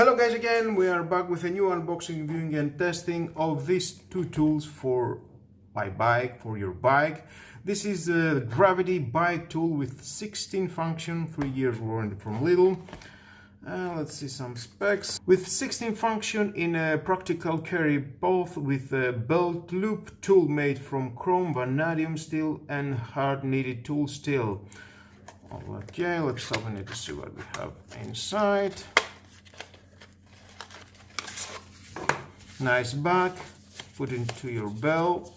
Hello guys, again we are back with a new unboxing, viewing and testing of these two tools for your bike. This is a gravity bike tool with 16 function, 3 years warranty from Lidl. Let's see some specs. With 16 function in a practical carry, both with a belt loop tool made from chrome, vanadium steel and hard kneaded tool steel. Okay, let's open it to see what we have inside. Nice bag, put into your belt.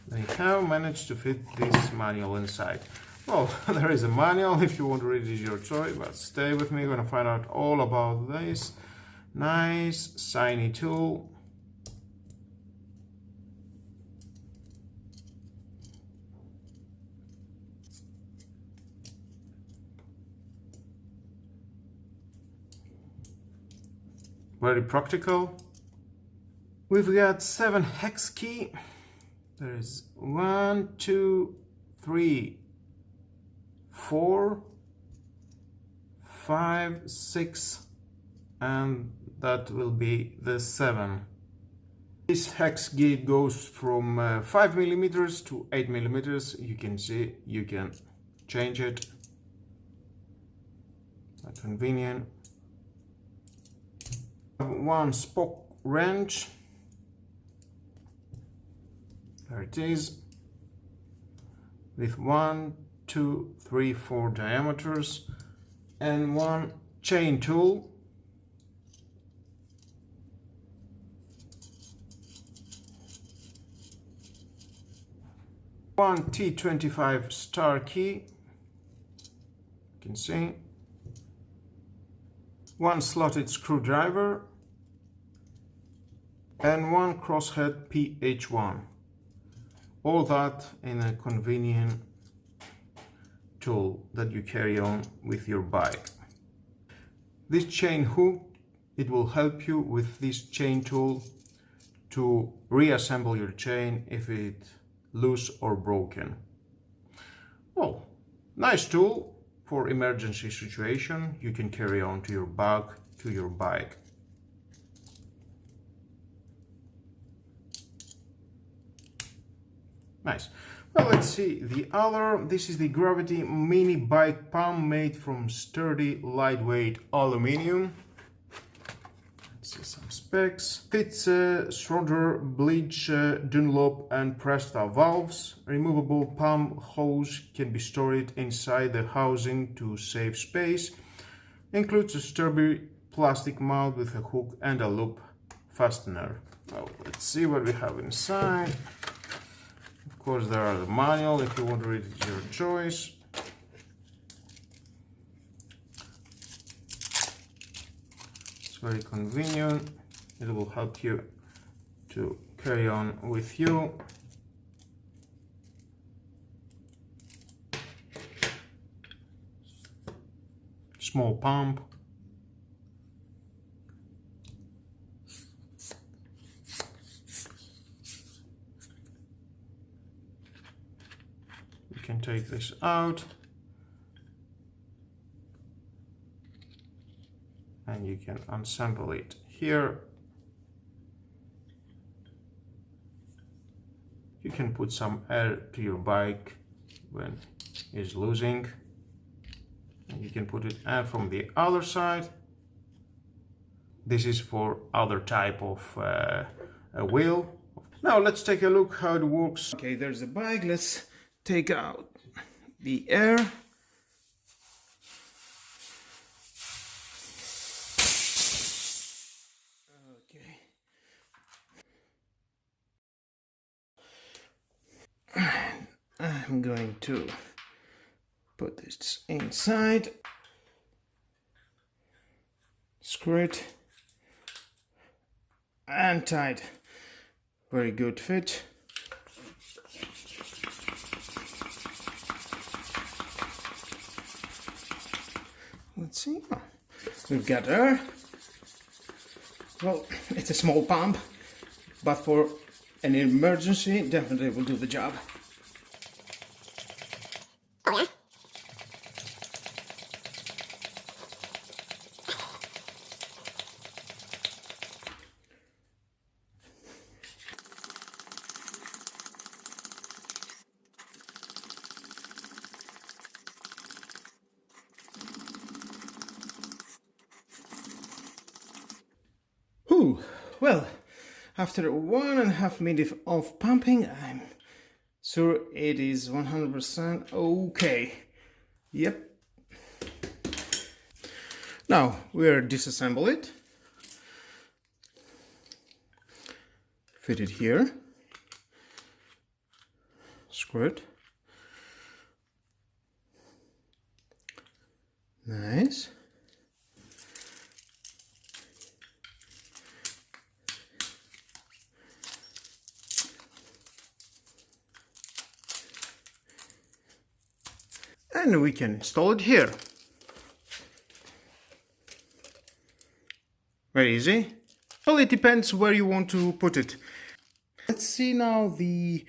They have managed to fit this manual inside. Well, there is a manual. If you want to read it, is your choice, but stay with me. We're gonna find out all about this nice shiny tool. Very practical. We've got 7 hex key. There is 1, 2, 3, 4, 5, 6, and that will be the 7. This hex gate goes from 5 millimeters to 8 millimeters. You can see, you can change it. Quite convenient. 1 spoke wrench. There it is, with 1, 2, 3, 4 diameters, and 1 chain tool. One T25 star key, you can see. 1 slotted screwdriver, and 1 crosshead PH1. All that in a convenient tool that you carry on with your bike. This chain hook, it will help you with this chain tool to reassemble your chain if it's loose or broken. Well, nice tool for emergency situation. You can carry on to your bag, to your bike. Nice. Well, let's see the other. This is the Gravity mini bike palm made from sturdy, lightweight aluminum. Let's see some specs. Fits Schroeder, Bleach, Dunlop and Presta valves. Removable palm hose can be stored inside the housing to save space. Includes a sturdy plastic mount with a hook and a loop fastener. Well, let's see what we have inside. Of course, there are the manual. If you want to read it, it's your choice. It's very convenient. It will help you to carry on with you. Small pump. You can take this out and you can unassemble it here. You can put some air to your bike when it's losing, and you can put it air from the other side. This is for other type of a wheel. Now let's take a look how it works. Okay, there's the bike. Let's take out the air. Okay. I'm going to put this inside. Screw it and tight. Very good fit. Let's see. We've got air. Well, it's a small pump, but for an emergency, definitely will do the job. Oh yeah? Well, after 1.5 minutes of pumping, I'm sure it is 100% okay. Yep. Now we'll disassemble it. Fit it here. Screw it. Nice. And we can install it here. Very easy. Well, it depends where you want to put it. Let's see now the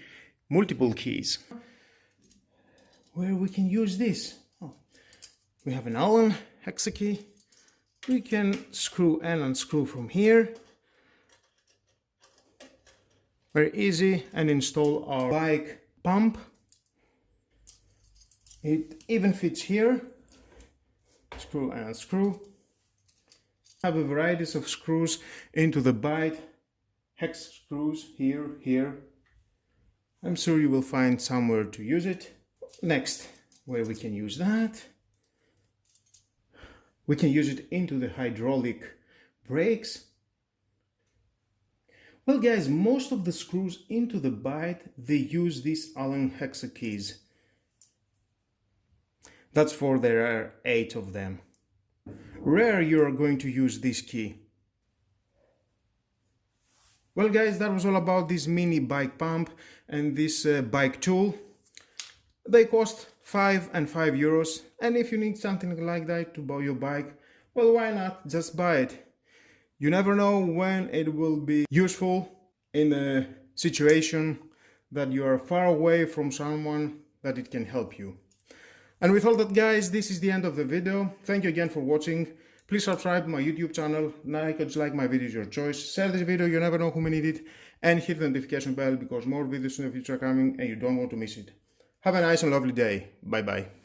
multiple keys. Where we can use this. Oh, we have an Allen hexa key. We can screw and unscrew from here. Very easy, and install our bike pump. It even fits here. Screw and unscrew. Have a variety of screws into the bike. Hex screws here. I'm sure you will find somewhere to use it. Next, where we can use that. We can use it into the hydraulic brakes. Well guys, most of the screws into the bike, they use these Allen hexa keys. That's for there are 8 of them. Rare you are going to use this key. Well guys, that was all about this mini bike pump and this bike tool. They cost 5 and 5 euros, and if you need something like that to buy your bike, well, why not just buy it? You never know when it will be useful in a situation that you are far away from someone that it can help you. And with all that guys, this is the end of the video. Thank you again for watching. Please subscribe to my YouTube channel, like my videos, your choice. Share this video, you never know who may need it. And hit the notification bell because more videos in the future are coming and you don't want to miss it. Have a nice and lovely day. Bye bye.